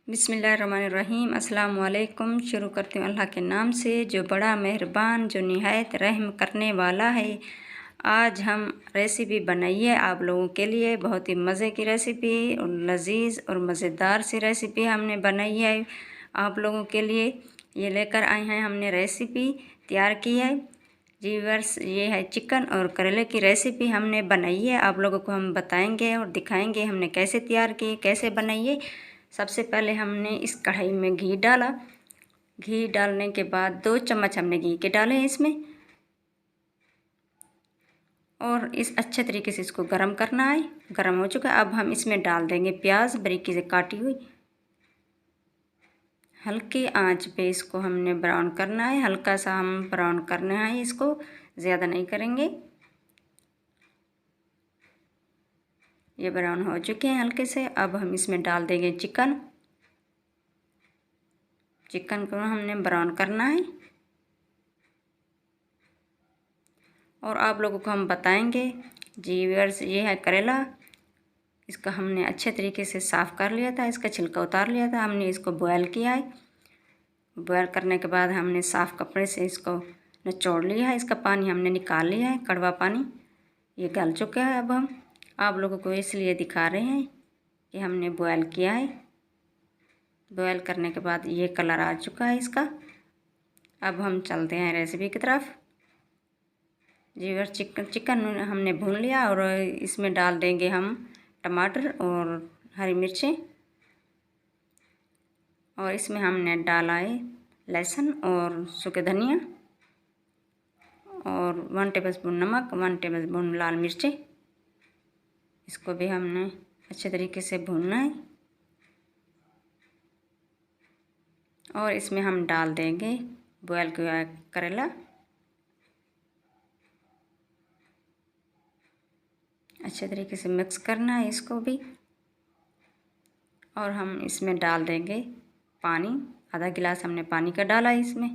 बिस्मिल्लाहिर्रहमानिर्रहीम। अस्सलाम वालेकुम। शुरू करती हूँ अल्लाह के नाम से जो बड़ा मेहरबान, जो निहायत रहम करने वाला है। आज हम रेसिपी बनाइए आप लोगों के लिए, बहुत ही मज़े की रेसिपी और लजीज और मज़ेदार सी रेसिपी हमने बनाई है आप लोगों के लिए। ये लेकर आए हैं, हमने रेसिपी तैयार की है जी व्यूअर्स। ये है चिकन और करेले की रेसिपी हमने बनाई है, आप लोगों को हम बताएंगे और दिखाएंगे हमने कैसे तैयार की, कैसे बनाइए। सबसे पहले हमने इस कढ़ाई में घी डाला। घी डालने के बाद 2 चम्मच हमने घी के डाले हैं इसमें, और इस अच्छे तरीके से इसको गरम करना है। गरम हो चुका है। अब हम इसमें डाल देंगे प्याज बारीकी से काटी हुई। हल्की आंच पे इसको हमने ब्राउन करना है, हल्का सा हम ब्राउन करना है इसको, ज़्यादा नहीं करेंगे। ये ब्राउन हो चुके हैं हल्के से। अब हम इसमें डाल देंगे चिकन। चिकन को हमने ब्राउन करना है, और आप लोगों को हम बताएंगे जी व्यूअर्स। ये है करेला, इसका हमने अच्छे तरीके से साफ़ कर लिया था, इसका छिलका उतार लिया था। हमने इसको बॉयल किया है। बॉयल करने के बाद हमने साफ़ कपड़े से इसको निचोड़ लिया है। इसका पानी हमने निकाल लिया है, कड़वा पानी ये गल चुका है। अब हम आप लोगों को इसलिए दिखा रहे हैं कि हमने बॉयल किया है। बॉयल करने के बाद ये कलर आ चुका है इसका। अब हम चलते हैं रेसिपी की तरफ जी व्यूअर्स। चिकन हमने भून लिया, और इसमें डाल देंगे हम टमाटर और हरी मिर्चें, और इसमें हमने डाला है लहसुन और सूखे धनिया, और 1 टेबलस्पून नमक, 1 टेबलस्पून लाल मिर्चें। इसको भी हमने अच्छे तरीके से भूनना है, और इसमें हम डाल देंगे बॉयल किया करेला। अच्छे तरीके से मिक्स करना है इसको भी, और हम इसमें डाल देंगे पानी। आधा गिलास हमने पानी का डाला है इसमें।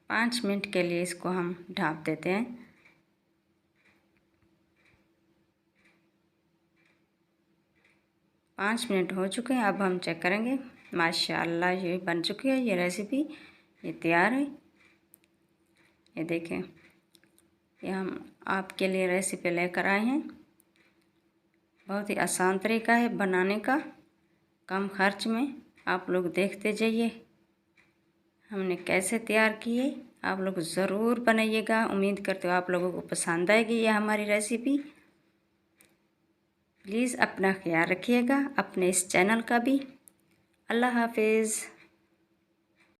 पाँच मिनट के लिए इसको हम ढक देते हैं। 5 मिनट हो चुके हैं। अब हम चेक करेंगे। माशाअल्लाह ये बन चुकी है ये रेसिपी, ये तैयार है। ये देखें, ये हम आपके लिए रेसिपी लेकर आए हैं। बहुत ही आसान तरीका है बनाने का, कम खर्च में। आप लोग देखते जाइए हमने कैसे तैयार किए। आप लोग ज़रूर बनाइएगा। उम्मीद करते हो आप लोगों को पसंद आएगी ये हमारी रेसिपी। प्लीज़ अपना ख्याल रखिएगा, अपने इस चैनल का भी। अल्लाह हाफिज़।